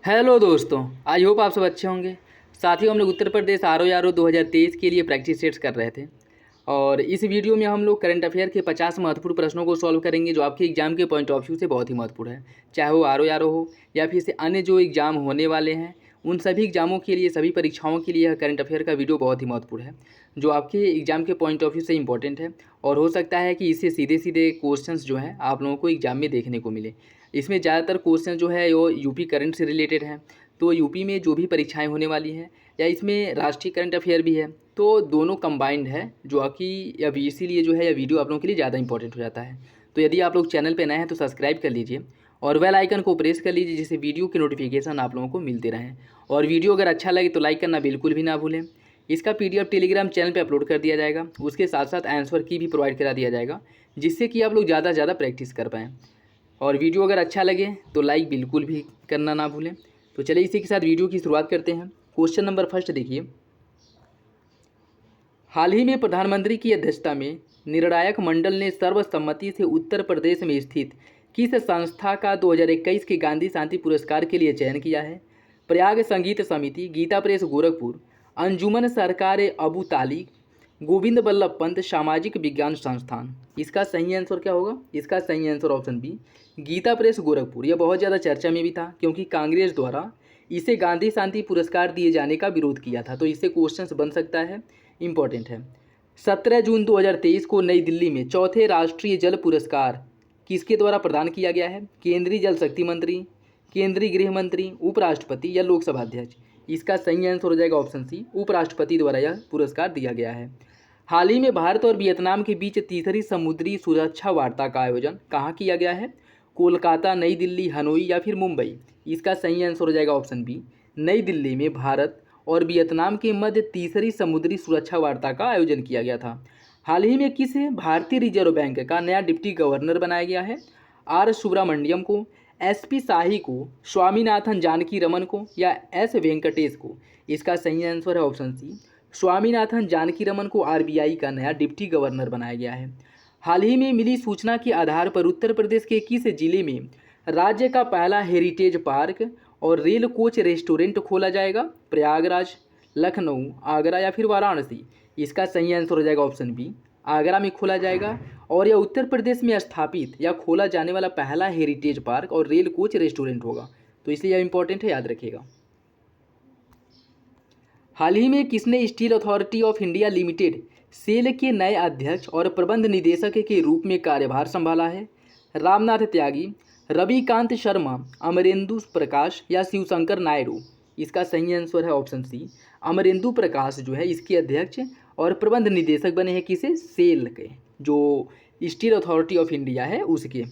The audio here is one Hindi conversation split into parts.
हेलो दोस्तों, आई होप आप सब अच्छे होंगे। साथियों, हम लोग उत्तर प्रदेश आर ओ 2023 के लिए प्रैक्टिस सेट्स कर रहे थे और इस वीडियो में हम लोग करंट अफेयर के 50 महत्वपूर्ण प्रश्नों को सॉल्व करेंगे जो आपके एग्जाम के पॉइंट ऑफ व्यू से बहुत ही महत्वपूर्ण है। चाहे वो आर ओ हो या फिर से अन्य जो एग्जाम होने वाले हैं, उन सभी एग्जामों के लिए, सभी परीक्षाओं के लिए यह करंट अफेयर का वीडियो बहुत ही महत्वपूर्ण है जो आपके एग्जाम के पॉइंट ऑफ व्यू से इंपॉर्टेंट है। और हो सकता है कि इससे सीधे सीधे क्वेश्चंस जो हैं आप लोगों को एग्जाम में देखने को मिले। इसमें ज़्यादातर क्वेश्चन जो है वो यूपी करंट से रिलेटेड हैं। तो यूपी में जो भी परीक्षाएं होने वाली हैं या इसमें राष्ट्रीय करंट अफेयर भी है, तो दोनों कंबाइंड है जो आपकी अभी इसीलिए जो है यह वीडियो आप लोगों के लिए ज़्यादा इंपॉर्टेंट हो जाता है। तो यदि आप लोग चैनल पर नए हैं तो सब्सक्राइब कर लीजिए और बेल आइकन को प्रेस कर लीजिए जिससे वीडियो की नोटिफिकेशन आप लोगों को मिलते रहें। और वीडियो अगर अच्छा लगे तो लाइक करना बिल्कुल भी ना भूलें। इसका PDF टेलीग्राम चैनल पे अपलोड कर दिया जाएगा, उसके साथ साथ आंसर की भी प्रोवाइड करा दिया जाएगा जिससे कि आप लोग ज़्यादा से ज़्यादा प्रैक्टिस कर पाएँ। और वीडियो अगर अच्छा लगे तो लाइक बिल्कुल भी करना ना भूलें। तो चलिए इसी के साथ वीडियो की शुरुआत करते हैं। क्वेश्चन नंबर फर्स्ट देखिए, हाल ही में प्रधानमंत्री की अध्यक्षता में निर्णायक मंडल ने सर्वसम्मति से उत्तर प्रदेश में स्थित किस संस्था का 2021 के गांधी शांति पुरस्कार के लिए चयन किया है? प्रयाग संगीत समिति, गीता प्रेस गोरखपुर, अंजुमन सरकार अबू तालिब, गोविंद बल्लभ पंत सामाजिक विज्ञान संस्थान। इसका सही आंसर क्या होगा? इसका सही answer option B, Gita Press Gorakhpur. यह बहुत ज़्यादा चर्चा में भी था क्योंकि कांग्रेस द्वारा इसे गांधी शांति पुरस्कार दिए जाने का विरोध किया था, तो इससे क्वेश्चंस बन सकता है, इम्पोर्टेंट है। 17 जून 2023 को नई दिल्ली में चौथे राष्ट्रीय जल पुरस्कार किसके द्वारा प्रदान किया गया है? केंद्रीय जल शक्ति मंत्री, केंद्रीय गृह मंत्री, उपराष्ट्रपति या लोकसभा अध्यक्ष। इसका सही आंसर हो जाएगा ऑप्शन सी, उपराष्ट्रपति द्वारा यह पुरस्कार दिया गया है। हाल ही में भारत और वियतनाम के बीच तीसरी समुद्री सुरक्षा वार्ता का आयोजन कहाँ किया गया है? कोलकाता, नई दिल्ली, हनोई या फिर मुंबई। इसका सही आंसर हो जाएगा ऑप्शन बी, नई दिल्ली में भारत और वियतनाम के मध्य तीसरी समुद्री सुरक्षा वार्ता का आयोजन किया गया था। हाल ही में किस भारतीय रिजर्व बैंक का नया डिप्टी गवर्नर बनाया गया है? आर सुब्रमण्यम को, SP शाही को, स्वामीनाथन जानकी रमन को या S वेंकटेश को। इसका सही आंसर है ऑप्शन सी, स्वामीनाथन जानकी रमन को RBI का नया डिप्टी गवर्नर बनाया गया है। हाल ही में मिली सूचना के आधार पर उत्तर प्रदेश के किस जिले में राज्य का पहला हेरिटेज पार्क और रेल कोच रेस्टोरेंट खोला जाएगा? प्रयागराज, लखनऊ, आगरा या फिर वाराणसी। इसका सही आंसर हो जाएगा ऑप्शन बी, आगरा में खोला जाएगा और यह उत्तर प्रदेश में स्थापित या खोला जाने वाला पहला हेरिटेज पार्क और रेल कोच रेस्टोरेंट होगा, तो इसलिए यह इंपॉर्टेंट है, याद रखिएगा। हाल ही में किसने Steel Authority of India Limited SAIL के नए अध्यक्ष और प्रबंध निदेशक के रूप में कार्यभार संभाला है? रामनाथ त्यागी, रविकांत शर्मा, अमरेंदु प्रकाश या शिवशंकर नायडू। इसका सही आंसर है ऑप्शन सी, अमरेंदु प्रकाश जो है इसके अध्यक्ष और प्रबंध निदेशक बने हैं किसे? सेल के, जो स्टील अथॉरिटी ऑफ इंडिया है उसके।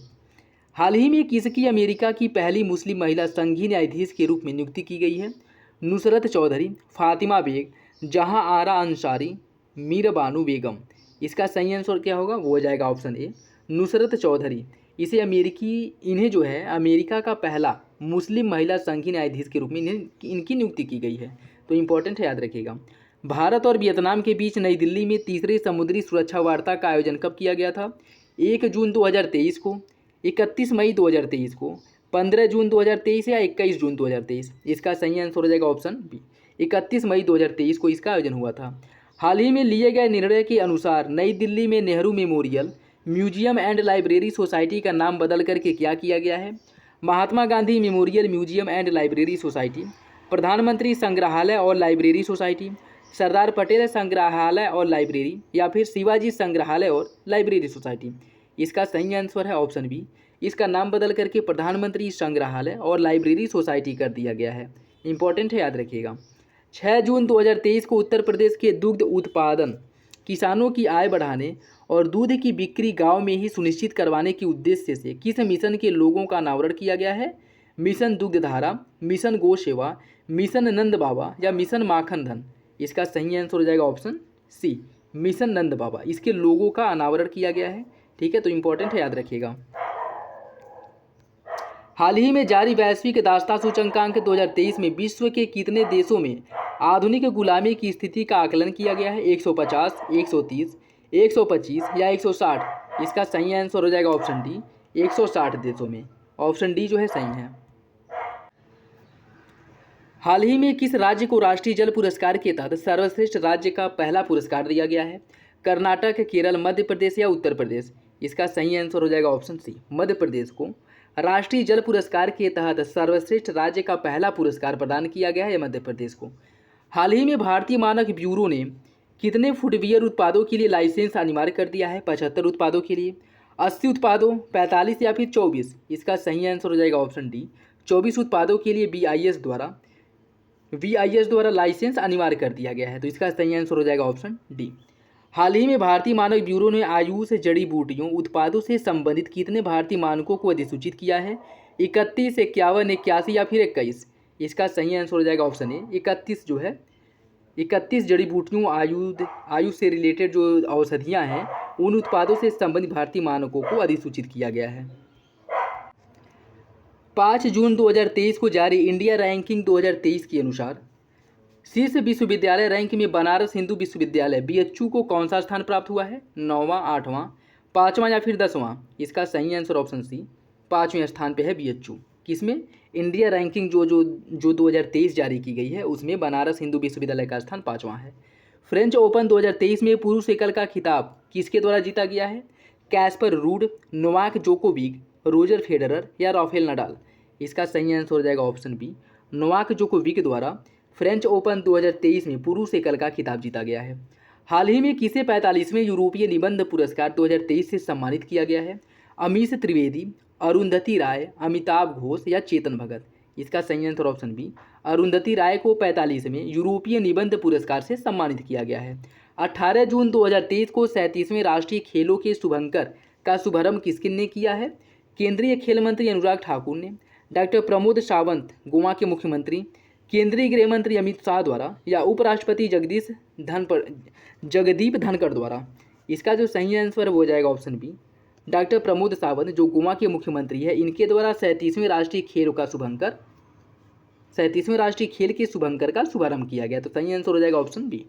हाल ही में किसकी अमेरिका की पहली मुस्लिम महिला संघीय न्यायाधीश के रूप में नियुक्ति की गई है? नुसरत चौधरी, फातिमा बेग, जहां आरा अंसारी, मीर बानू बेगम। इसका सही आंसर क्या होगा? वो हो जाएगा ऑप्शन ए, नुसरत चौधरी। इन्हें जो है अमेरिका का पहला मुस्लिम महिला संघीय न्यायाधीश के रूप में इनकी नियुक्ति की गई है, तो इंपॉर्टेंट है, याद रखिएगा। भारत और वियतनाम के बीच नई दिल्ली में तीसरे समुद्री सुरक्षा वार्ता का आयोजन कब किया गया था? 1 जून 2023 को, 31 मई 2023 को, 15 जून 2023 या 21 जून 2023। इसका सही आंसर हो जाएगा ऑप्शन बी, 31 मई 2023 को इसका आयोजन हुआ था। हाल ही में लिए गए निर्णय के अनुसार नई दिल्ली में Nehru memorial museum and library society का नाम बदल करके क्या किया गया है? Mahatma Gandhi memorial museum and library society, प्रधानमंत्री संग्रहालय और लाइब्रेरी सोसाइटी, सरदार पटेल संग्रहालय और लाइब्रेरी या फिर शिवाजी संग्रहालय और लाइब्रेरी सोसाइटी। इसका सही आंसर है ऑप्शन बी, इसका नाम बदल करके प्रधानमंत्री संग्रहालय और लाइब्रेरी सोसाइटी कर दिया गया है, इंपॉर्टेंट है, याद रखिएगा। 6 जून 2023 को उत्तर प्रदेश के दुग्ध उत्पादन किसानों की आय बढ़ाने और दूध की बिक्री गांव में ही सुनिश्चित करवाने के उद्देश्य से किस मिशन के लोगों का अनावरण किया गया है? मिशन दुग्धधारा, मिशन गौ सेवा, मिशन नंद बाबा या मिशन माखन धन। इसका सही आंसर हो जाएगा ऑप्शन सी, मिशन नंद बाबा। इसके लोगों का अनावरण किया गया है, ठीक है, तो इंपॉर्टेंट है, याद रखिएगा। हाल ही में जारी वैश्विक दासता सूचकांक 2023 में विश्व के कितने देशों में आधुनिक गुलामी की स्थिति का आकलन किया गया है? 150, 130, 125 या 160। इसका सही आंसर हो जाएगा ऑप्शन डी, 160 देशों में। ऑप्शन डी जो है सही है। हाल ही में किस राज्य को राष्ट्रीय जल पुरस्कार के तहत सर्वश्रेष्ठ राज्य का पहला पुरस्कार दिया गया है? कर्नाटक, केरल, मध्य प्रदेश या उत्तर प्रदेश? इसका सही आंसर हो जाएगा ऑप्शन सी, मध्य प्रदेश को राष्ट्रीय जल पुरस्कार के तहत सर्वश्रेष्ठ राज्य का पहला पुरस्कार प्रदान किया गया है मध्य प्रदेश को। हाल ही में भारतीय मानक ब्यूरो ने कितने फुटवियर उत्पादों के लिए लाइसेंस अनिवार्य कर दिया है? 75 उत्पादों के लिए, 80 उत्पादों, 45 या फिर 24? इसका सही आंसर हो जाएगा ऑप्शन डी, 24 उत्पादों के लिए बीआईएस द्वारा लाइसेंस अनिवार्य कर दिया गया है। तो इसका सही आंसर हो जाएगा ऑप्शन डी। हाल ही में भारतीय मानक ब्यूरो ने आयुष जड़ी बूटियों उत्पादों से संबंधित कितने भारतीय मानकों को अधिसूचित किया है? 31, 51, 81 या फिर 21? इसका सही आंसर हो जाएगा ऑप्शन ए, 31 जो है 31 जड़ी बूटियों आयुष से रिलेटेड जो औषधियाँ हैं उन उत्पादों से संबंधित भारतीय मानकों को अधिसूचित किया गया है। 5 जून 2023 को जारी इंडिया रैंकिंग 2023 के अनुसार शीर्ष विश्वविद्यालय रैंक में बनारस हिंदू विश्वविद्यालय बीएचयू को कौन सा स्थान प्राप्त हुआ है? 9वां, 8वां, 5वां या फिर 10वां? इसका सही आंसर ऑप्शन सी, 5वें स्थान पे है बीएचयू। किसमें? इंडिया रैंकिंग जो 2023 जारी की गई है उसमें बनारस हिंदू विश्वविद्यालय का स्थान 5वां है। फ्रेंच ओपन 2023 में पुरुष एकल का खिताब किसके द्वारा जीता गया है? Caspar rude, Novak Djokovic, Roger Federer या राफेल नडाल? इसका सही आंसर हो जाएगा ऑप्शन बी, नोवाक जोकोविक द्वारा फ्रेंच ओपन 2023 में पुरुष एकल का खिताब जीता गया है। हाल ही में किसे 45वें यूरोपीय निबंध पुरस्कार 2023 से सम्मानित किया गया है? अमीश त्रिवेदी, अरुंधति राय, अमिताभ घोष या चेतन भगत? इसका सही आंसर ऑप्शन बी, अरुंधति राय को 45वें यूरोपीय निबंध पुरस्कार से सम्मानित किया गया है। 18 जून 2023 को 37वें राष्ट्रीय खेलों के शुभंकर का शुभारंभ किसने किया है? केंद्रीय खेल मंत्री अनुराग ठाकुर ने, डॉक्टर प्रमोद सावंत गोवा के मुख्यमंत्री, केंद्रीय गृह मंत्री अमित शाह द्वारा या उपराष्ट्रपति जगदीप धनखड़ द्वारा? इसका जो सही आंसर हो जाएगा option B, doctor Pramod Sawant जो गोवा के मुख्यमंत्री है इनके द्वारा 37वें राष्ट्रीय खेल के शुभंकर का शुभारंभ किया गया। तो सही आंसर हो जाएगा ऑप्शन बी।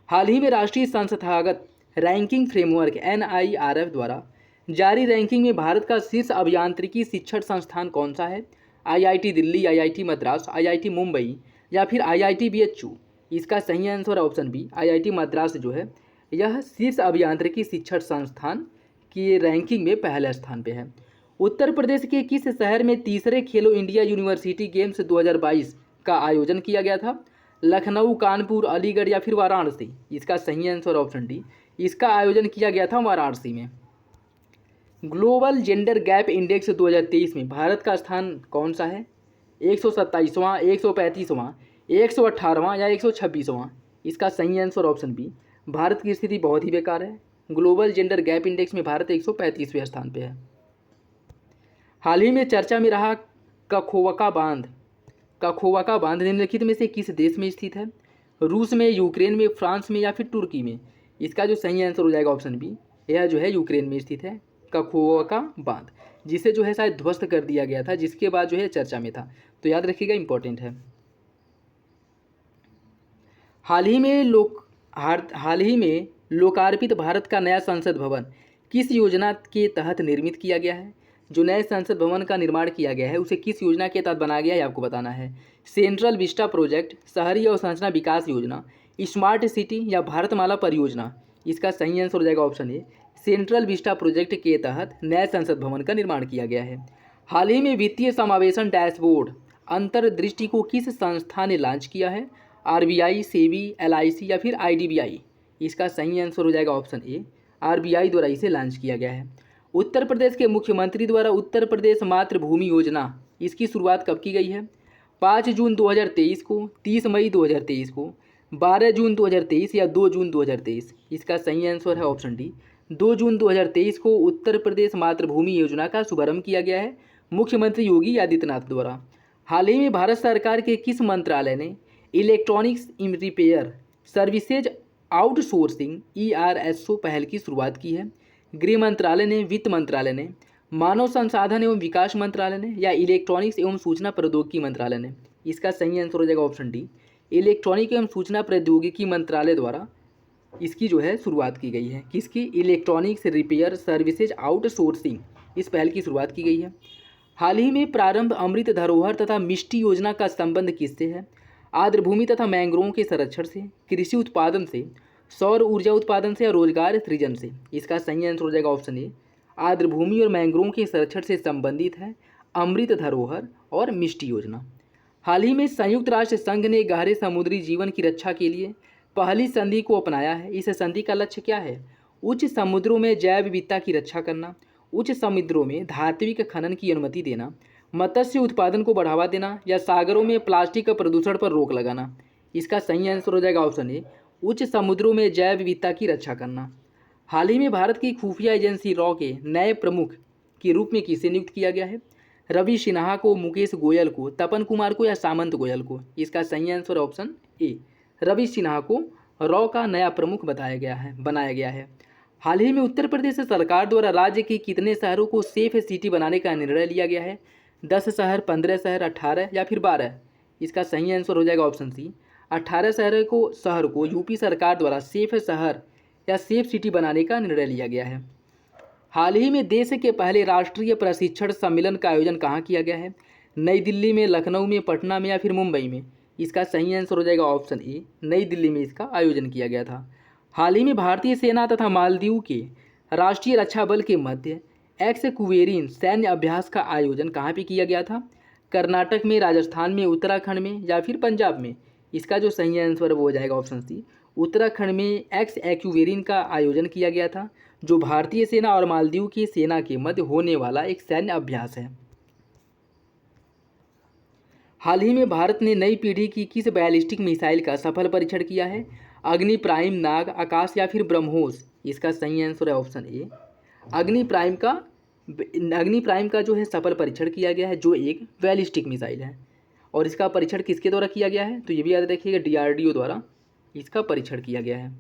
हाल ही में राष्ट्रीय संस्थागत रैंकिंग फ्रेमवर्क NIRF द्वारा जारी रैंकिंग में भारत का शीर्ष अभियांत्रिकी शिक्षण संस्थान कौन सा है? IIT Delhi, IIT Madras, IIT Mumbai या फिर IIT BHU? इसका सही answer option B, IIT Madras जो है यह शीर्ष अभियांत्रिकी शिक्षण संस्थान की रैंकिंग में पहले स्थान पे है। उत्तर प्रदेश के किस शहर में तीसरे खेलो इंडिया यूनिवर्सिटी गेम्स 2022 का आयोजन किया गया था? लखनऊ, कानपुर, अलीगढ़ या फिर वाराणसी? इसका सही आंसर ऑप्शन डी, इसका आयोजन किया गया था वाराणसी में। ग्लोबल जेंडर गैप इंडेक्स 2023 में भारत का स्थान कौन सा है? 127वां, 135वां, 118वां या 126वां? इसका सही आंसर ऑप्शन बी, भारत की स्थिति बहुत ही बेकार है। ग्लोबल जेंडर गैप इंडेक्स में भारत 135वें स्थान पे है। हाल ही में चर्चा में रहा कखोवका बांध निम्नलिखित में से किस देश में स्थित है? रूस में, यूक्रेन में, फ्रांस में या फिर तुर्की में? इसका जो सही आंसर हो जाएगा ऑप्शन बी, यह जो है यूक्रेन में स्थित है कखोवका बांध, जिसे जो है शायद ध्वस्त कर दिया गया था, जिसके बाद जो है चर्चा में था। तो याद रखिएगा, इंपॉर्टेंट है। हाल ही में लोकार्पित भारत का नया संसद भवन किस योजना के तहत निर्मित किया गया है? जो नए संसद भवन का निर्माण किया गया है उसे किस योजना के तहत बनाया गया है आपको बताना है। सेंट्रल विस्टा प्रोजेक्ट, शहरी अवसंरचना विकास योजना, स्मार्ट सिटी या भारतमाला परियोजना? इसका सही आंसर हो जाएगा option A, central Vista project के तहत नए संसद भवन का निर्माण किया गया है। हाल ही में वित्तीय समावेशन डैशबोर्ड अंतर्दृष्टि को किस संस्था ने लॉन्च किया है? RBI, सेबी, LIC या फिर IDBI? इसका सही आंसर हो जाएगा ऑप्शन ए, RBI द्वारा इसे लॉन्च किया गया है। उत्तर प्रदेश के मुख्यमंत्री द्वारा उत्तर प्रदेश मातृभूमि योजना, इसकी शुरुआत कब की गई है? 5 जून 2023 को, 30 मई 2023 को, 12 जून 2023 या 2 जून 2023? इसका सही आंसर है ऑप्शन डी, 2 जून 2023 को उत्तर प्रदेश मातृभूमि योजना का शुभारंभ किया गया है मुख्यमंत्री योगी आदित्यनाथ द्वारा। हाल ही में भारत सरकार के किस मंत्रालय ने electronics repair services outsourcing ERSO पहल की शुरुआत की है? गृह मंत्रालय ने, वित्त मंत्रालय ने, मानव संसाधन एवं विकास मंत्रालय ने या इलेक्ट्रॉनिक्स एवं सूचना प्रौद्योगिकी मंत्रालय ने? इसका सही आंसर हो जाएगा ऑप्शन डी, इलेक्ट्रॉनिक एवं सूचना प्रौद्योगिकी मंत्रालय द्वारा इसकी जो है शुरुआत की गई है। किसकी? इलेक्ट्रॉनिक्स रिपेयर सर्विसेज आउटसोर्सिंग, इस पहल की शुरुआत की गई है। हाल ही में प्रारंभ अमृत धरोहर तथा मिष्टी योजना का संबंध किससे है? आर्द्रभूमि तथा मैंग्रोव के संरक्षण से, कृषि उत्पादन से, सौर ऊर्जा उत्पादन से और रोजगार सृजन से। इसका सही आंसर हो जाएगा ऑप्शन ए। आर्द्रभूमि और मैंग्रोव के संरक्षण से संबंधित है अमृत धरोहर और मिष्टी योजना। हाल ही में संयुक्त राष्ट्र संघ ने गहरे समुद्री जीवन की रक्षा के लिए पहली संधि को अपनाया है। इस संधि का लक्ष्य क्या है? उच्च समुद्रों में जैव विविधता की रक्षा करना, उच्च समुद्रों में धात्विक खनन की अनुमति देना, मत्स्य उत्पादन को बढ़ावा देना या सागरों में प्लास्टिक का प्रदूषण पर रोक लगाना। इसका सही आंसर हो जाएगा ऑप्शन ए, उच्च समुद्रों में जैव विविधता की रक्षा करना। हाल ही में भारत की खुफिया एजेंसी रॉ के नए प्रमुख के रूप में किसे नियुक्त किया गया है? रवि सिन्हा को, मुकेश गोयल को, तपन कुमार को या सामंत गोयल को? इसका सही answer option A, Ravi Sinha को रॉ का नया प्रमुख बनाया गया है। हाल ही में उत्तर प्रदेश सरकार द्वारा राज्य के कितने शहरों को सेफ सिटी बनाने का निर्णय लिया गया है? 10 शहर, 15 शहर, 18 या फिर 12? इसका सही आंसर हो जाएगा ऑप्शन सी, 18 शहर को यूपी सरकार द्वारा सेफ शहर या सेफ सिटी बनाने का निर्णय लिया गया है। हाल ही में देश के पहले राष्ट्रीय प्रशिक्षण सम्मेलन का आयोजन कहाँ किया गया है? नई दिल्ली में, लखनऊ में, पटना में या फिर मुंबई में? इसका सही आंसर हो जाएगा ऑप्शन ए, नई दिल्ली में इसका आयोजन किया गया था। हाल ही में भारतीय सेना तथा मालदीव के राष्ट्रीय रक्षा बल के मध्य एक्सक्वेरिन सैन्य अभ्यास का आयोजन कहाँ पे किया गया था? कर्नाटक में, राजस्थान में, उत्तराखंड में या फिर पंजाब में? इसका जो सही आंसर वो हो जाएगा ऑप्शन सी, उत्तराखंड में एक्सक्वेरिन का आयोजन किया गया था, जो भारतीय सेना और मालदीव की सेना के मध्य होने वाला एक सैन्य अभ्यास है। हाल ही में भारत ने नई पीढ़ी की किस बैलिस्टिक मिसाइल का सफल परीक्षण किया है? अग्नि प्राइम, नाग, आकाश या फिर ब्रह्मोस? इसका सही आंसर है ऑप्शन ए, अग्नि प्राइम का जो है सफल परीक्षण किया गया है, जो एक बैलिस्टिक मिसाइल है। और इसका परीक्षण किसके द्वारा किया गया है? तो ये भी याद रखिएगा, DRDO द्वारा इसका परीक्षण किया गया है।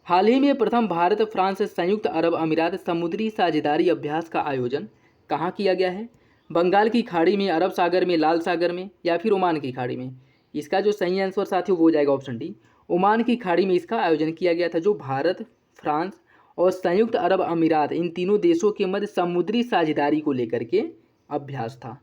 हाल ही में प्रथम भारत फ्रांस संयुक्त अरब अमीरात समुद्री साझेदारी अभ्यास का आयोजन कहाँ किया गया है? बंगाल की खाड़ी में, अरब सागर में, लाल सागर में या फिर ओमान की खाड़ी में? इसका जो सही आंसर साथियों वो हो जाएगा ऑप्शन डी, ओमान की खाड़ी में इसका आयोजन किया गया था, जो भारत, फ्रांस और संयुक्त अरब अमीरात इन तीनों देशों के मध्य समुद्री साझेदारी को लेकर के अभ्यास था।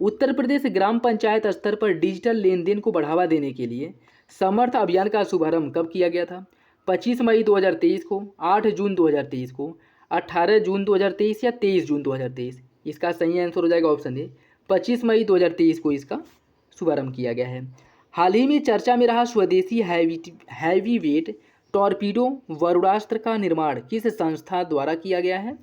उत्तर प्रदेश ग्राम पंचायत स्तर पर डिजिटल लेन देन को बढ़ावा देने के लिए समर्थ अभियान का शुभारंभ कब किया गया था? 25 मई 2023 को, 8 जून 2023 को, 18 जून 2023 या 23 जून 2023? इसका सही आंसर हो जाएगा ऑप्शन ए, 25 मई 2023 को इसका शुभारंभ किया गया है। हाल ही में चर्चा में रहा स्वदेशी हैवी वेट टॉर्पीडो वरुणास्त्र का निर्माण किस संस्था द्वारा किया गया है?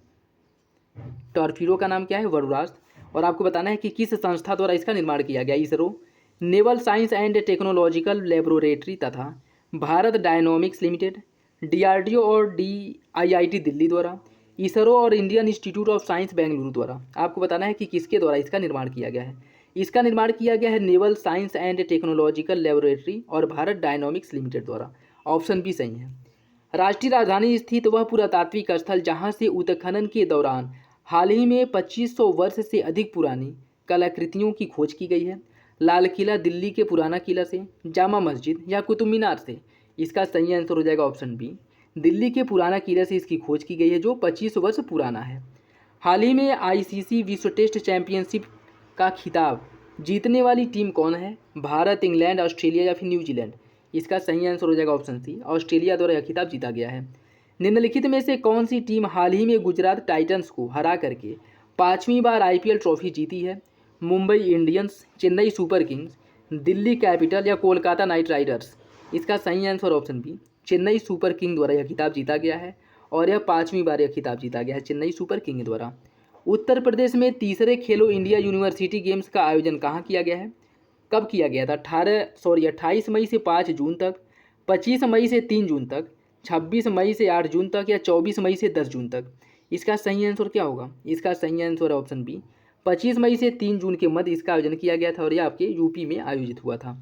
टॉर्पीडो का नाम क्या है? वरुणास्त्र। और आपको बताना है कि किस संस्था द्वारा इसका निर्माण किया गया। ISRO, naval science and technological laboratory तथा भारत डायनोमिक्स लिमिटेड, DRDO और IIT दिल्ली द्वारा, इसरो और Indian institute of science Bengaluru द्वारा। आपको बताना है कि किसके द्वारा इसका निर्माण किया गया है। इसका निर्माण किया गया है naval science and technological laboratory और भारत डायनोमिक्स लिमिटेड द्वारा। ऑप्शन भी सही है। राष्ट्रीय राजधानी स्थित वह पुरातात्विक स्थल जहाँ से उत्खनन के दौरान हाल ही में 2500 वर्ष से अधिक पुरानी कलाकृतियों की खोज की गई है। लाल किला दिल्ली के पुराना किला से, जामा मस्जिद या कुतुब मीनार से? इसका सही आंसर हो जाएगा ऑप्शन बी, दिल्ली के पुराना किला से इसकी खोज की गई है, जो 25 वर्ष पुराना है। हाल ही में ICC विश्व टेस्ट चैंपियनशिप का खिताब जीतने वाली टीम कौन है? भारत, इंग्लैंड, ऑस्ट्रेलिया या फिर न्यूजीलैंड? इसका सही आंसर हो जाएगा ऑप्शन सी, ऑस्ट्रेलिया द्वारा यह खिताब जीता गया है। निम्नलिखित में से कौन सी टीम हाल ही में गुजरात टाइटंस को हरा करके 5वीं बार IPL ट्रॉफी जीती है? Mumbai Indians, Chennai Super Kings, Delhi Capital या कोलकाता नाइट राइडर्स? इसका सही answer option B, Chennai Super King द्वारा यह खिताब जीता गया है और यह 5वीं बार यह खिताब जीता गया है चेन्नई सुपर किंग द्वारा। उत्तर प्रदेश में तीसरे खेलो इंडिया यूनिवर्सिटी गेम्स का आयोजन कहाँ किया गया है? कब किया गया था? 28 मई से 5 जून तक, 25 मई से 3 जून तक, 26 मई से 8 जून तक या 24 मई से 10 जून तक? इसका सही आंसर क्या होगा? इसका सही आंसर ऑप्शन बी, 25 मई से 3 जून के मध्य इसका आयोजन किया गया था और यह आपके यूपी में आयोजित हुआ था।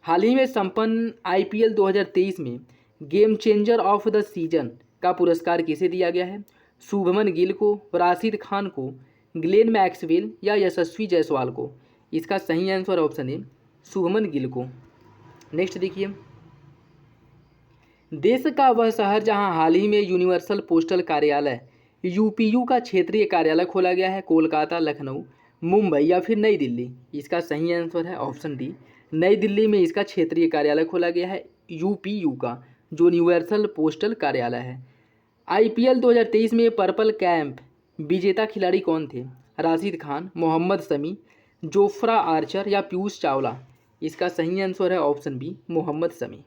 हाल ही में संपन्न IPL 2023 में game changer of the season का पुरस्कार किसे दिया गया है? शुभमन गिल को, राशिद खान को, ग्लेन मैक्सवेल या यशस्वी जायसवाल को? इसका सही आंसर ऑप्शन है शुभमन गिल को। नेक्स्ट देखिए, देश का वह शहर जहां हाल ही में यूनिवर्सल पोस्टल कार्यालय UPU का क्षेत्रीय कार्यालय खोला गया है, कोलकाता, लखनऊ, मुंबई या फिर नई दिल्ली? इसका सही आंसर है ऑप्शन डी, नई दिल्ली में इसका क्षेत्रीय कार्यालय खोला गया है, यूपीयू का, जो यूनिवर्सल पोस्टल कार्यालय है। आईपीएल 2023 में पर्पल कैंप विजेता खिलाड़ी कौन थे? राशिद खान, मोहम्मद शमी, जोफ्रा आर्चर या पीयूष चावला? इसका सही आंसर है ऑप्शन बी, मोहम्मद शमी।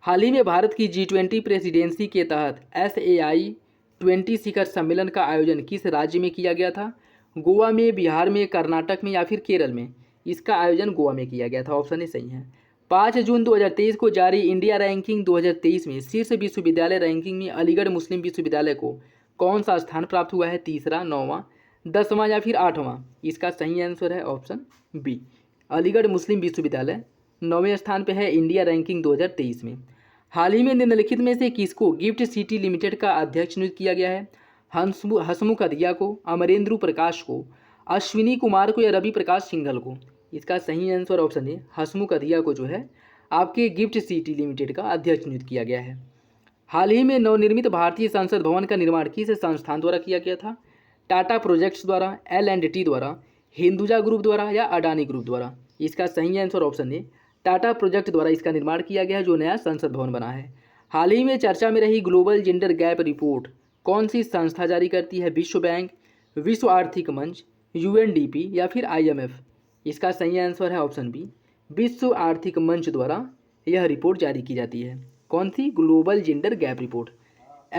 हाल ही में भारत की G20 प्रेसिडेंसी के तहत SAI-20 शिखर सम्मेलन का आयोजन किस राज्य में किया गया था? गोवा में, बिहार में, कर्नाटक में या फिर केरल में? इसका आयोजन गोवा में किया गया था, ऑप्शन ए सही है। 5 जून 2023 को जारी इंडिया रैंकिंग 2023 में शीर्ष विश्वविद्यालय रैंकिंग में अलीगढ़ मुस्लिम विश्वविद्यालय को कौन सा स्थान प्राप्त हुआ है? तीसरा, 9वां, 10वां या फिर 8वां? इसका सही आंसर है ऑप्शन बी, अलीगढ़ मुस्लिम विश्वविद्यालय 9वें स्थान पर है इंडिया रैंकिंग 2023 में। हाल ही में निम्नलिखित में से किसको गिफ्ट सिटी लिमिटेड का अध्यक्ष नियुक्त किया गया है? हसमुख अधिया को, अमरेंद्र प्रकाश को, अश्विनी कुमार को या रवि प्रकाश सिंघल को? इसका सही आंसर ऑप्शन है, हसमुख अधिया को जो है आपके गिफ्ट सिटी लिमिटेड का अध्यक्ष नियुक्त किया गया है। हाल ही में नवनिर्मित भारतीय संसद भवन का निर्माण किस संस्थान द्वारा किया गया था? टाटा प्रोजेक्ट्स द्वारा, L&T द्वारा, हिंदुजा ग्रुप द्वारा या अडानी ग्रुप द्वारा? इसका सही आंसर ऑप्शन है, टाटा प्रोजेक्ट द्वारा इसका निर्माण किया गया है, जो नया संसद भवन बना है। हाल ही में चर्चा में रही ग्लोबल जेंडर गैप रिपोर्ट कौन सी संस्था जारी करती है? विश्व बैंक, विश्व आर्थिक मंच, UNDP या फिर IMF? इसका सही आंसर है ऑप्शन बी, विश्व आर्थिक मंच द्वारा यह रिपोर्ट जारी की जाती है। कौन सी? Global gender gap report.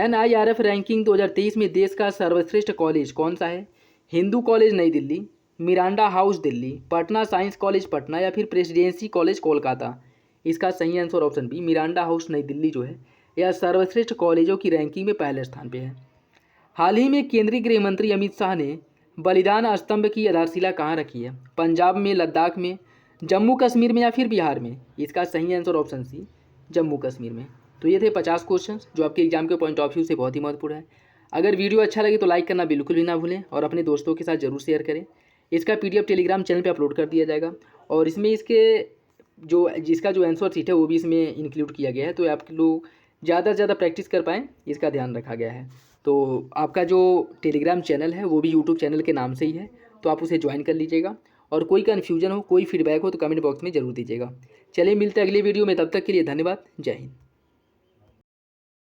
NIRF ranking 2023 में देश का सर्वश्रेष्ठ कॉलेज कौन सा है? हिंदू कॉलेज नई Delhi, Miranda House Delhi, Patna Science College Patna या फिर प्रेसिडेंसी कॉलेज कोलकाता? इसका सही answer option B, Miranda House नई दिल्ली जो है यह सर्वश्रेष्ठ कॉलेजों की रैंकिंग में पहले स्थान पे है। हाल ही में केंद्रीय गृह मंत्री अमित शाह ने बलिदान स्तंभ की आधारशिला कहाँ रखी है? पंजाब में, लद्दाख में, जम्मू कश्मीर में या फिर बिहार में? इसका सही answer option C, Jammu Kashmir में। तो ये थे 50 क्वेश्चन जो आपके एग्जाम के पॉइंट ऑफ व्यू से बहुत ही महत्वपूर्ण है। अगर वीडियो अच्छा लगे तो लाइक करना बिल्कुल भी ना भूलें और अपने दोस्तों के साथ जरूर शेयर करें। इसका PDF टेलीग्राम चैनल पे अपलोड कर दिया जाएगा और इसमें जिसका जो आंसर शीट है वो भी इसमें इंक्लूड किया गया है, तो आप लोग ज़्यादा से ज़्यादा प्रैक्टिस कर पाएँ इसका ध्यान रखा गया है। तो आपका जो टेलीग्राम चैनल है वो भी यूट्यूब चैनल के नाम से ही है, तो आप उसे ज्वाइन कर लीजिएगा। और कोई कन्फ्यूजन हो, कोई फीडबैक हो तो कमेंट बॉक्स में ज़रूर दीजिएगा। चलिए मिलते हैं अगले वीडियो में, तब तक के लिए धन्यवाद। जय हिंद।